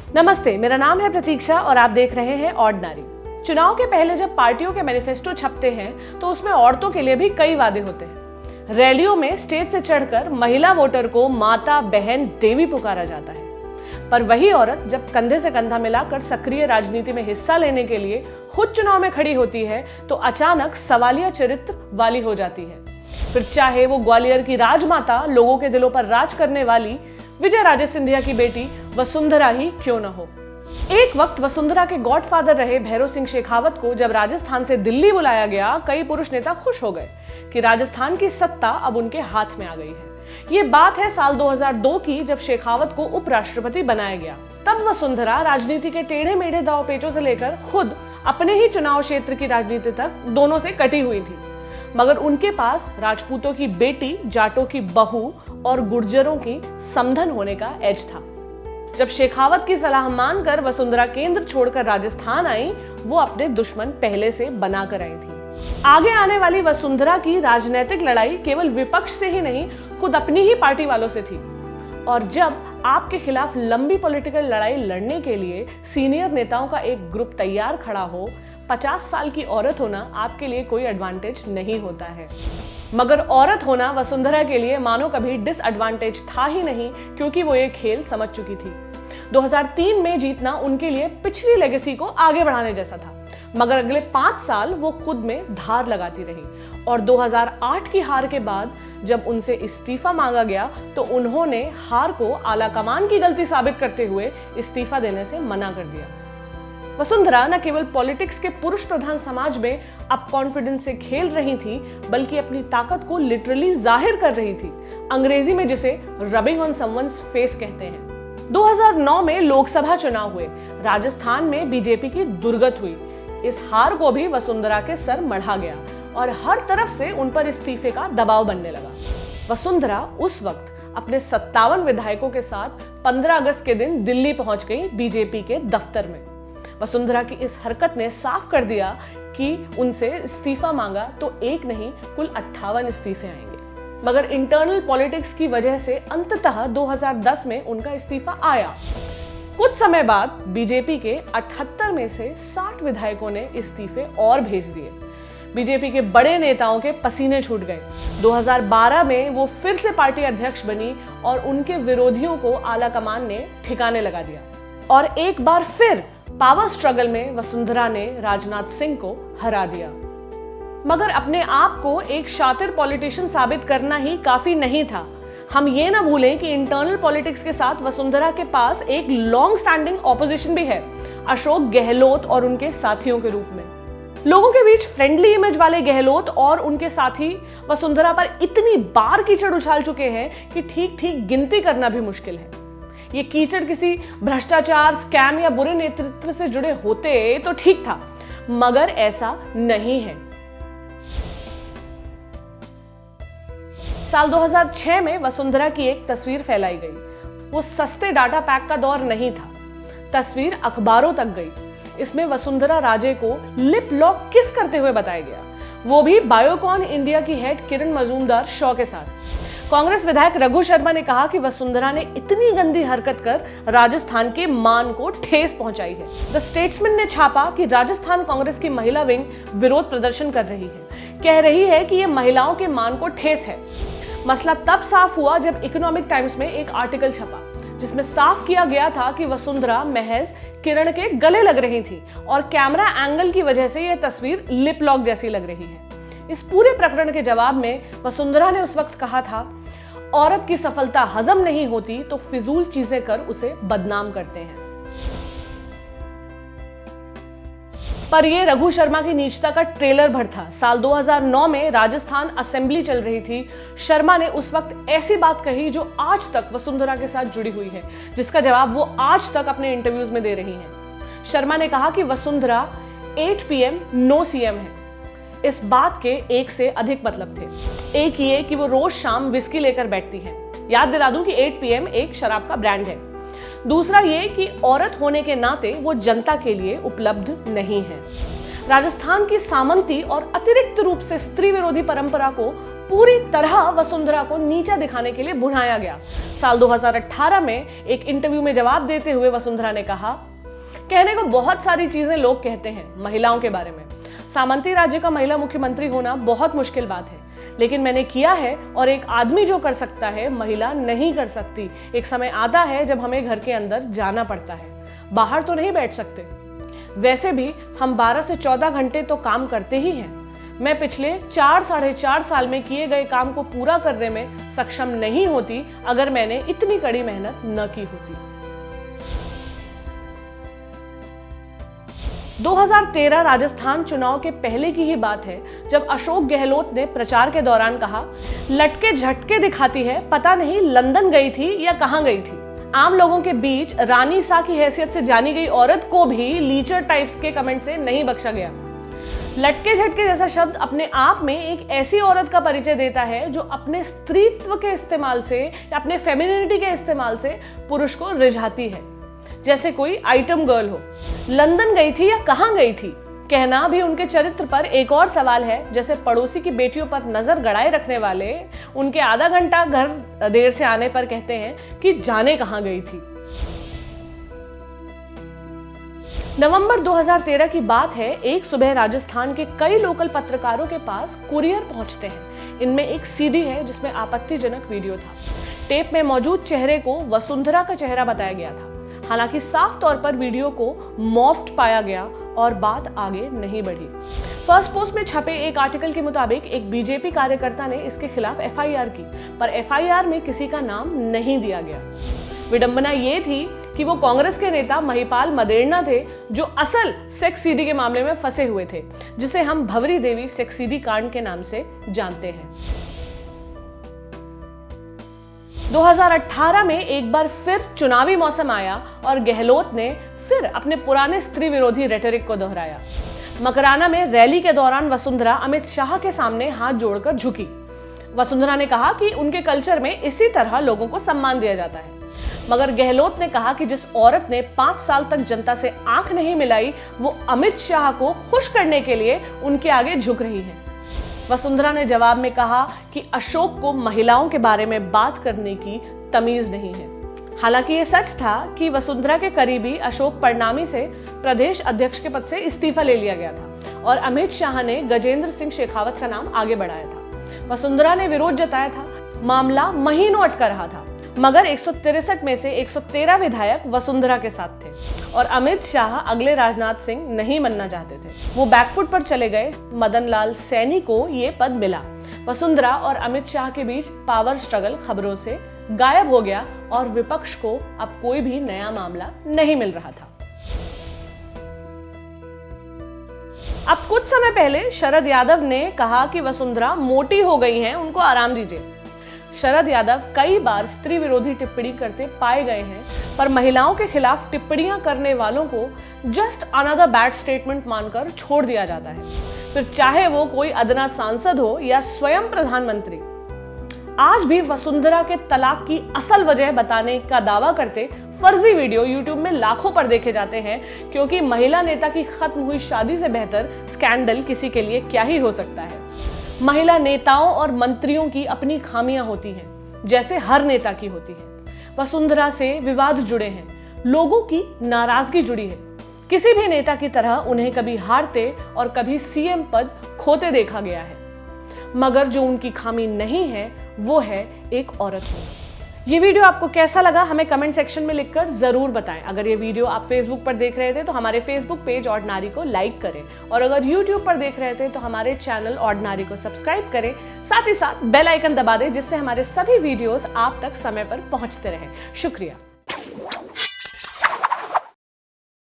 नमस्ते, मेरा नाम है प्रतीक्षा और आप देख रहे हैं ऑर्डिनरी। चुनाव के पहले जब पार्टियों के मैनिफेस्टो छपते हैं तो उसमें औरतों के लिए भी कई वादे होते हैं। रैलियों में स्टेज से चढ़कर महिला वोटर को माता, बहन, देवी पुकारा जाता है। पर वही औरत जब कंधे से कंधा मिलाकर सक्रिय राजनीति में हिस्सा लेने के लिए खुद चुनाव में खड़ी होती है तो अचानक सवालिया चरित्र वाली हो जाती है। फिर चाहे वो ग्वालियर की राजमाता, लोगों के दिलों पर राज करने वाली विजय राजे सिंधिया की बेटी वसुंधरा ही क्यों न हो। एक वक्त वसुंधरा के गॉडफादर रहे भैरव सिंह शेखावत को जब राजस्थान से दिल्ली बुलाया गया, कई पुरुष नेता खुश हो गए कि राजस्थान की सत्ता अब उनके हाथ में आ गई है। ये बात है साल 2002 की, जब शेखावत को उपराष्ट्रपति बनाया गया। तब वसुंधरा राजनीति के टेढ़े मेढ़े दाव पेचों से लेकर खुद अपने ही चुनाव क्षेत्र की राजनीति तक दोनों से कटी हुई थी। मगर उनके पास राजपूतों की बेटी, जाटों की बहू और गुर्जरों की समधन होने का एज था। जब शेखावत की सलाह मानकर वसुंधरा केंद्र छोड़कर राजस्थान आई, वो अपने दुश्मन पहले से बनाकर आई थी। आगे आने वाली वसुंधरा की राजनीतिक लड़ाई केवल विपक्ष से ही नहीं, खुद अपनी ही पार्टी वालों से थी। और जब आपके खिलाफ लंबी पॉलिटिकल लड़ाई लड़ने के लिए सीनियर नेताओं का एक ग्रुप तैयार खड़ा हो, 50 साल की औरत होना आपके लिए कोई एडवांटेज नहीं होता है। मगर औरत होना वसुंधरा के लिए मानो कभी डिसएडवांटेज था ही नहीं, क्योंकि वो ये खेल समझ चुकी थी। 2003 में जीतना उनके लिए पिछली लेगेसी को आगे बढ़ाने जैसा था। मगर अगले 5 साल वो खुद में धार लगाती रही और 2008 की हार के बाद जब उनसे इस्तीफा मांगा गया तो उन्होंने हार को आलाकमान की गलती साबित करते हुए इस्तीफा देने से मना कर दिया। वसुंधरा न केवल पॉलिटिक्स के पुरुष प्रधान समाज में अप कॉन्फिडेंस से खेल रही थी, बल्कि अपनी ताकत को लिटरली जाहिर कर रही थी, अंग्रेजी में जिसे रबिंग ऑन समवन्स फेस कहते हैं। 2009 में लोकसभा चुनाव हुए, राजस्थान में बीजेपी की दुर्गत हुई। इस हार को भी वसुंधरा के सर मढ़ा गया और हर तरफ से उन पर इस्तीफे का दबाव बनने लगा। वसुंधरा उस वक्त अपने 57 विधायकों के साथ 15 अगस्त के दिन दिल्ली पहुंच गई बीजेपी के दफ्तर में। वसुंधरा की इस हरकत ने साफ कर दिया कि उनसे इस्तीफा मांगा तो एक नहीं, कुल 58 इस्तीफे आएंगे। मगर इंटरनल पॉलिटिक्स की वजह से अंततः 2010 में उनका इस्तीफा आया। कुछ समय बाद बीजेपी के 78 में से 60 विधायकों ने इस्तीफे और भेज दिए। बीजेपी के बड़े नेताओं के पसीने छूट गए। 2012 में वो फिर से पार्टी अध्यक्ष बनी और उनके विरोधियों को आलाकमान ने ठिकाने लगा दिया। और एक बार फिर पावर स्ट्रगल में वसुंधरा ने राजनाथ सिंह को हरा दिया। मगर अपने आप को एक शातिर पॉलिटिशियन साबित करना ही काफी नहीं था। हम ये ना भूलें कि इंटरनल पॉलिटिक्स के साथ वसुंधरा के पास एक लॉन्ग स्टैंडिंग ऑपोजिशन भी है, अशोक गहलोत और उनके साथियों के रूप में। लोगों के बीच फ्रेंडली इमेज वाले गहलोत और उनके साथी वसुंधरा पर इतनी बार कीचड़ उछाल चुके हैं कि ठीक ठीक गिनती करना भी मुश्किल है। ये कीचड़ किसी भ्रष्टाचार, स्कैम या बुरे नेतृत्व से जुड़े होते तो ठीक था, मगर ऐसा नहीं है। साल 2006 में वसुंधरा की एक तस्वीर फैलाई गई। वो सस्ते डाटा पैक का दौर नहीं था। तस्वीर अखबारों तक गई। इसमें वसुंधरा राजे को लिप लॉक किस करते हुए बताया गया, वो भी बायोकॉन इंडिया की हेड किरण मजूमदार शॉ के साथ। कांग्रेस विधायक रघु शर्मा ने कहा कि वसुंधरा ने इतनी गंदी हरकत कर राजस्थान के मान को ठेस पहुंचाई है। द स्टेट्समैन ने छापा कि राजस्थान कांग्रेस की महिला विंग विरोध प्रदर्शन कर रही है, कह रही है कि यह महिलाओं के मान को ठेस है। मसला तब साफ हुआ जब इकोनॉमिक टाइम्स में एक आर्टिकल छपा जिसमें साफ किया गया था कि वसुंधरा महज किरण के गले लग रही थी और कैमरा एंगल की वजह से यह तस्वीर लिप लॉक जैसी लग रही है। इस पूरे प्रकरण के जवाब में वसुंधरा ने उस वक्त कहा था, औरत की सफलता हजम नहीं होती तो फिजूल चीजें कर उसे बदनाम करते हैं। पर यह रघु शर्मा की नीचता का ट्रेलर भर था। साल 2009 में राजस्थान असेंबली चल रही थी। शर्मा ने उस वक्त ऐसी बात कही जो आज तक वसुंधरा के साथ जुड़ी हुई है, जिसका जवाब वो आज तक अपने इंटरव्यूज में दे रही हैं। शर्मा ने कहा कि वसुंधरा 8 PM नो सीएम है। इस बात के एक से अधिक मतलब थे। एक ये कि वो रोज शाम विस्की लेकर बैठती हैं। याद दिला दूं कि 8 PM एक शराब का ब्रांड है। दूसरा ये कि औरत होने के नाते वो जनता के लिए उपलब्ध नहीं है। राजस्थान की सामंती और अतिरिक्त रूप से स्त्री विरोधी परंपरा को पूरी तरह वसुंधरा को नीचा दिखाने के लिए भुनाया गया। साल 2018 में एक इंटरव्यू में जवाब देते हुए वसुंधरा ने कहा, कहने को बहुत सारी चीजें लोग कहते हैं महिलाओं के बारे में। सामंती राज्य का महिला मुख्यमंत्री होना बहुत मुश्किल बात है, लेकिन मैंने किया है और एक आदमी जो कर सकता है महिला नहीं कर सकती। एक समय आता है जब हमें घर के अंदर जाना पड़ता है, बाहर तो नहीं बैठ सकते। वैसे भी हम 12 से 14 घंटे तो काम करते ही हैं। मैं पिछले 4-4.5 साल में किए गए काम को पूरा करने में सक्षम नहीं होती अगर मैंने इतनी कड़ी मेहनत न की होती। 2013 राजस्थान चुनाव के पहले की ही बात है जब अशोक गहलोत ने प्रचार के दौरान कहा, लटके झटके दिखाती है, पता नहीं लंदन गई थी या कहां गई थी। आम लोगों के बीच रानी सा की हैसियत से जानी गई औरत को भी लीचर टाइप्स के कमेंट से नहीं बख्शा गया। लटके झटके जैसा शब्द अपने आप में एक ऐसी औरत का परिचय देता है जो अपने स्त्रीत्व के इस्तेमाल से या अपने फेमिनिटी के इस्तेमाल से पुरुष को रिझाती है, जैसे कोई आइटम गर्ल हो। लंदन गई थी या कहां गई थी कहना भी उनके चरित्र पर एक और सवाल है, जैसे पड़ोसी की बेटियों पर नजर गड़ाए रखने वाले उनके आधा घंटा घर देर से आने पर कहते हैं कि जाने कहां गई थी। नवंबर 2013 की बात है। एक सुबह राजस्थान के कई लोकल पत्रकारों के पास कुरियर पहुंचते हैं। इनमें एक सीडी है जिसमें आपत्तिजनक वीडियो था। टेप में मौजूद चेहरे को वसुंधरा का चेहरा बताया गया था। हालांकि साफ तौर पर वीडियो को मॉफ्ड पाया गया और बात आगे नहीं बढ़ी। फर्स्ट पोस्ट में छपे एक आर्टिकल के मुताबिक एक बीजेपी कार्यकर्ता ने इसके खिलाफ एफआईआर की, पर एफआईआर में किसी का नाम नहीं दिया गया। विडंबना ये थी कि वो कांग्रेस के नेता महिपाल मदेरणा थे जो असल सेक्स सीडी के मामले में फंसे हुए थे, जिसे हम भंवरी देवी सेक्स सीडी कांड के नाम से जानते हैं। 2018 में एक बार फिर चुनावी मौसम आया और गहलोत ने फिर अपने पुराने स्त्री विरोधी रेटरिक को दोहराया। मकराना में रैली के दौरान वसुंधरा अमित शाह के सामने हाथ जोड़कर झुकी। वसुंधरा ने कहा कि उनके कल्चर में इसी तरह लोगों को सम्मान दिया जाता है, मगर गहलोत ने कहा कि जिस औरत ने 5 साल तक जनता से आंख नहीं मिलाई वो अमित शाह को खुश करने के लिए उनके आगे झुक रही है। वसुंधरा ने जवाब में कहा कि अशोक को महिलाओं के बारे में बात करने की तमीज नहीं है। हालांकि ये सच था कि वसुंधरा के करीबी अशोक परनामी से प्रदेश अध्यक्ष के पद से इस्तीफा ले लिया गया था और अमित शाह ने गजेंद्र सिंह शेखावत का नाम आगे बढ़ाया था। वसुंधरा ने विरोध जताया था। मामला महीनों अटका रहा था, मगर 163 में से 113 विधायक वसुंधरा के साथ थे और अमित शाह अगले राजनाथ सिंह नहीं बनना चाहते थे। वो बैकफुट पर चले गए। मदन लाल सैनी को ये पद मिला। वसुंधरा और अमित शाह के बीच पावर स्ट्रगल खबरों से गायब हो गया और विपक्ष को अब कोई भी नया मामला नहीं मिल रहा था। अब कुछ समय पहले शरद यादव ने कहा कि वसुंधरा मोटी हो गई हैं, उनको आराम दीजिए। शरद यादव कई बार स्त्री विरोधी टिप्पणी करते पाए गए हैं, पर महिलाओं के खिलाफ टिप्पणियां करने वालों को जस्ट अनदर बैड स्टेटमेंट मानकर छोड़ दिया जाता है, फिर चाहे वो कोई अदना सांसद हो या स्वयं प्रधानमंत्री। आज भी वसुंधरा के तलाक की असल वजह बताने का दावा करते फर्जी वीडियो यूट्यूब में लाखों पर देखे जाते हैं, क्योंकि महिला नेता की खत्म हुई शादी से बेहतर स्कैंडल किसी के लिए क्या ही हो सकता है। महिला नेताओं और मंत्रियों की अपनी खामियां होती हैं, जैसे हर नेता की होती है। वसुंधरा से विवाद जुड़े हैं, लोगों की नाराजगी जुड़ी है। किसी भी नेता की तरह उन्हें कभी हारते और कभी सीएम पद खोते देखा गया है, मगर जो उनकी खामी नहीं है वो है एक औरत होना। ये वीडियो आपको कैसा लगा हमें कमेंट सेक्शन में लिखकर जरूर बताएं। अगर ये वीडियो आप फेसबुक पर देख रहे थे तो हमारे फेसबुक पेज ऑर्डिनरी को लाइक करें, और अगर यूट्यूब पर देख रहे थे तो हमारे चैनल ऑर्डिनरी को सब्सक्राइब करें। साथ ही साथ बेल आइकन दबा दें जिससे हमारे सभी वीडियोस आप तक समय पर पहुंचते रहें। शुक्रिया।